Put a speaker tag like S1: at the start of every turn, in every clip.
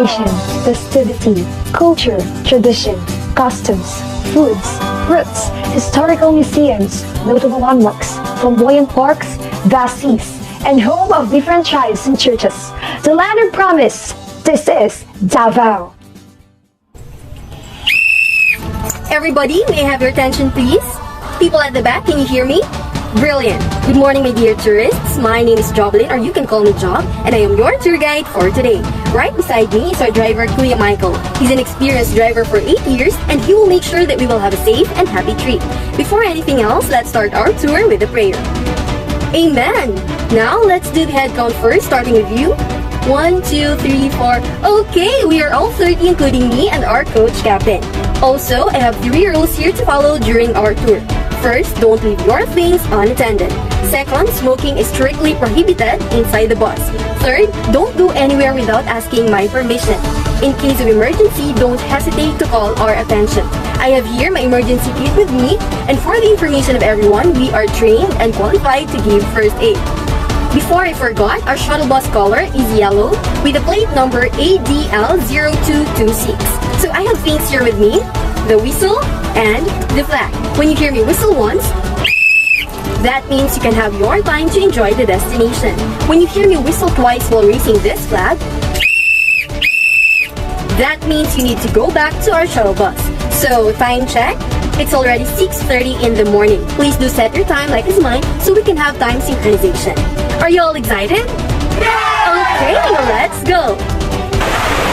S1: celebration, festivity, culture, tradition, customs, foods, fruits, historical museums, notable landmarks, flamboyant parks, vast seas, and home of different tribes and churches. The land of promise. This is Davao.
S2: Everybody, may I have your attention, please? People at the back, can you hear me? Brilliant. Good morning, my dear tourists. My name is Joblin, or you can call me Job, and I am your tour guide for today. Right beside me is our driver, Kuya Michael. He's an experienced driver for 8 years, and he will make sure that we will have a safe and happy trip. Before anything else, let's start our tour with a prayer. Amen. Now, let's do the head count first, starting with you. 1, 2, 3, 4. Okay, we are all 30, including me and our coach captain. Also, I have 3 rules here to follow during our tour. First, don't leave your things unattended. Second, smoking is strictly prohibited inside the bus. Third, don't go anywhere without asking my permission. In case of emergency, don't hesitate to call our attention. I have here my emergency kit with me, and for the information of everyone, we are trained and qualified to give first aid. Before I forgot, our shuttle bus color is yellow with the plate number ADL0226. So I have things here with me, the whistle and the flag. When you hear me whistle once, that means you can have your time to enjoy the destination. When you hear me whistle twice while raising this flag, that means you need to go back to our shuttle bus. So time check. It's already 6:30 in the morning. Please do set your time like is mine so we can have time synchronization. Are you all excited? Yeah! Okay, let's go!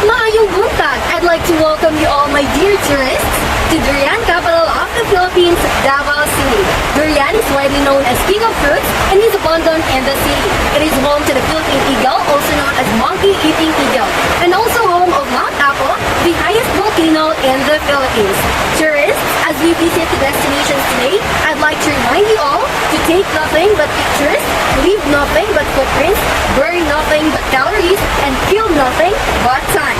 S2: Maayong buntag! I'd like to welcome you all, my dear tourists, to Durian, capital of the Philippines, Davao City. Durian is widely known as king of fruits and is abundant in the city. It is home to the Philippine eagle, also known as monkey-eating eagle, and also home of Mount Apo, the highest volcano in the Philippines. Tourists, as we visit the destinations today, I'd like to remind you all to take nothing but pictures, leave nothing but footprints, burn nothing but calories, and kill nothing but time.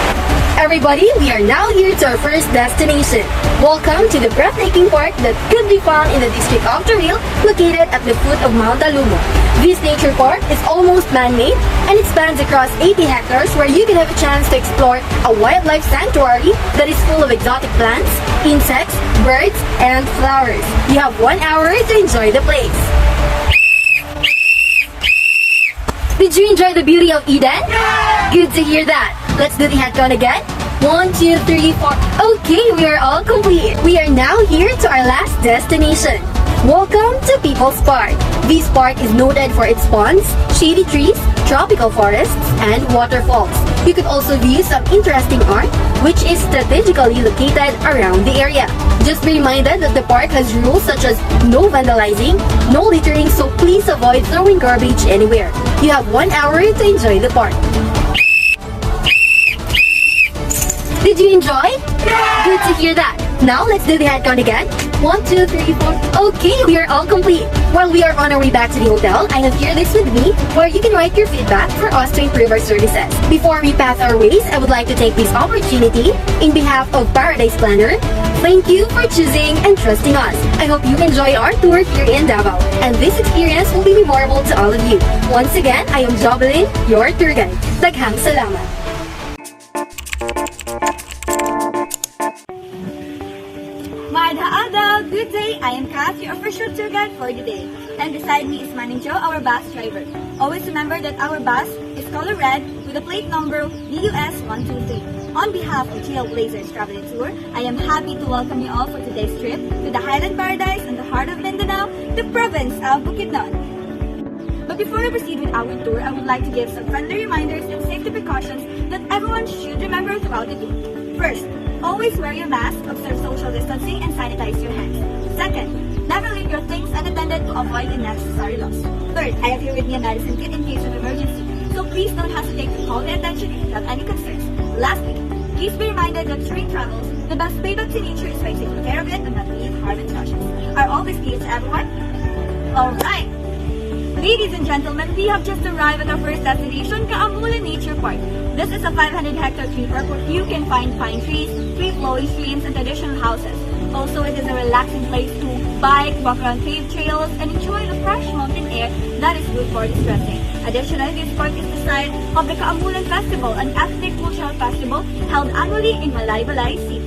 S2: Everybody, we are now here to our first destination. Welcome to the breathtaking park that could be found in the district of Toril, located at the foot of Mount Alumo. This nature park is almost man-made and it spans across 80 hectares where you can have a chance to explore a wildlife sanctuary that is full of exotic plants, insects, birds, and flowers. You have 1 hour to enjoy the place. Did you enjoy the beauty of Eden? Good to hear that. Let's do the head count again. 1, 2, 3, 4. Okay, we are all complete. We are now here to our last destination. Welcome to People's Park. This park is noted for its ponds, shady trees, tropical forests, and waterfalls. You could also view some interesting art, which is strategically located around the area. Just be reminded that the park has rules such as no vandalizing, no littering, so please avoid throwing garbage anywhere. You have 1 hour to enjoy the park. Did you enjoy? Yeah! Good to hear that. Now let's do the head count again. 1, 2, 3, 4. Okay, we are all complete. While we are on our way back to the hotel, I have here this with me where you can write your feedback for us to improve our services. Before we path our ways, I would like to take this opportunity in behalf of Paradise Planner. Thank you for choosing and trusting us. I hope you enjoy our tour here in Davao, and this experience will be memorable to all of you. Once again, I am Joblin, your tour guide. Daghang salamat.
S3: Maadha, good day. I am Kat, your official tour guide for the day. And beside me is Maninjo, our bus driver. Always remember that our bus is color red with a plate number BUS123. On behalf of Trailblazers Travel and Tour, I am happy to welcome you all for today's trip to the Highland Paradise in the heart of Mindanao, the province of Bukidnon. But before we proceed with our tour, I would like to give some friendly reminders and safety precautions that everyone should remember throughout the day. First, always wear your mask, observe social distancing, and sanitize your hands. Second, never leave your things unattended to avoid unnecessary loss. Third, I have here with me a medicine kit in case of emergency, so please don't hesitate to call the attention if you have any concerns. Lastly, please be reminded that during travels, the best payback to nature is by taking care of it and not leave harm exhaustions. Are all these clear to everyone? Alright! Ladies and gentlemen, we have just arrived at our first destination, Kaambulan Nature Park. This is a 500-hectare tree park where you can find pine trees, free-flowing streams, and traditional houses. Also, it is a relaxing place to bike, walk around paved trails, and enjoy the fresh mountain air that is good for distressing. Additionally, this park is the site of the Kaamulan Festival, an ethnic cultural festival held annually in Malaybalay City.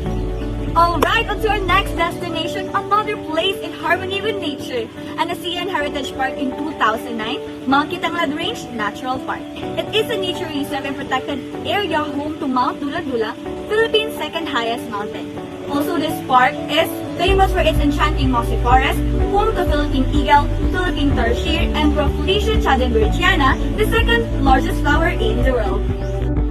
S3: Alright, on to our next destination, another place in harmony with nature, an ASEAN Heritage Park in 2009, Mount Kitanglad Range Natural Park. It is a nature reserve and protected area home to Mount Dula-Dula, Philippines' second highest mountain. Also, this park is famous for its enchanting mossy forest, home to Philippine eagle, Philippine tarsier, and Proflutia chadenbergiana, the second largest flower in the world.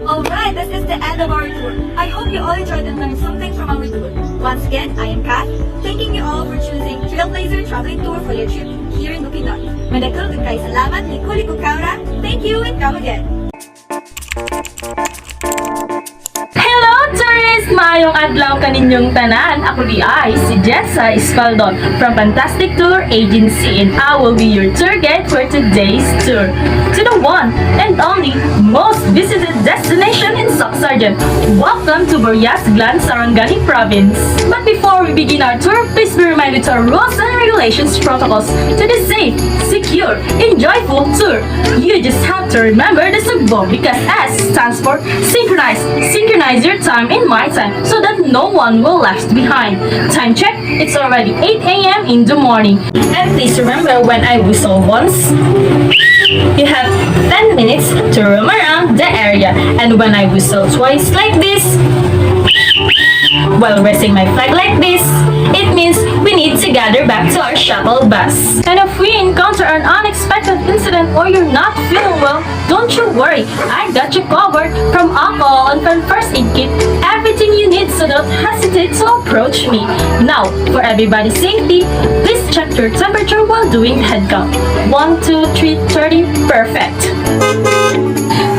S3: Alright, this is the end of our tour. I hope you all enjoyed and learned something from our tour. Once again, I am Kat, thanking you all for choosing Trailblazer Traveling Tour for your trip here in Bukidnon. Madagkal kay salamat, likuli ko kaura. Thank you and come again.
S4: Hello tourists! Maayong adlaw kaninyong tanan. Ako di ay si Jessa Espaldon from Fantastic Tour Agency, and I will be your tour guide for today's tour to the one and only most visited destination in Socsargen. Welcome to Burias Glan, Sarangani Province. But before we begin our tour, please be reminded to our rules and regulations protocols to the safe, secure, and joyful tour. You just have to remember the SUGBO because S stands for synchronize. Synchronize your time in my time so that no one will left behind. Time check, it's already 8 a.m. in the morning. And please remember, when I whistle once, you have 10 minutes to roam around the area. And when I whistle twice like this, while raising my flag like this, it means we need to gather back to our shuttle bus. And if we encounter an unexpected incident or you're not feeling well, don't you worry, I got you covered, from alcohol and from first aid kit, everything you need, so don't hesitate to approach me. Now, for everybody's safety, please check your temperature while doing head count. 1, 2, 3, 30, perfect.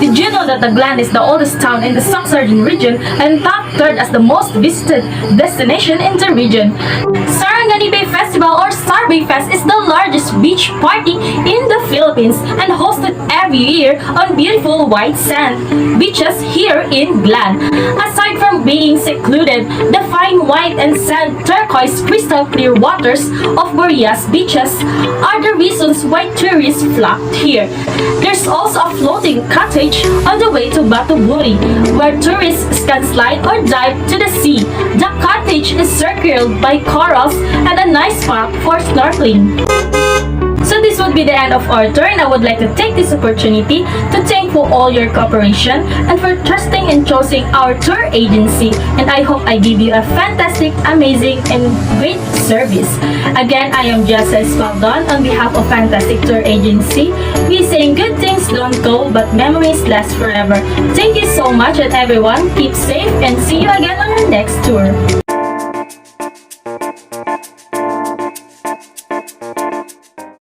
S4: Did you know that the Glan is the oldest town in the Socsargen region and top third as the most visited destination in the region? Sarangani Bay Festival or Sarbay Fest is the largest beach party in the Philippines and hosted every year on beautiful white sand beaches here in Glan. Aside from being secluded, the fine white and sand turquoise crystal clear waters of Burias beaches are the reasons why tourists flock here. There's also a floating cottage on the way to Batuburi, where tourists can slide or dive to the sea. The cottage is circled by corals and a nice spot for snorkeling. So this would be the end of our tour, and I would like to take this opportunity to thank for all your cooperation and for trusting and choosing our tour agency. And I hope I give you a fantastic, amazing, and great service. Again, I am Jessa Espaldon on behalf of Fantastic Tour Agency. We saying good things don't go, but memories last forever. Thank you so much, and everyone keep safe and see you again on our next tour.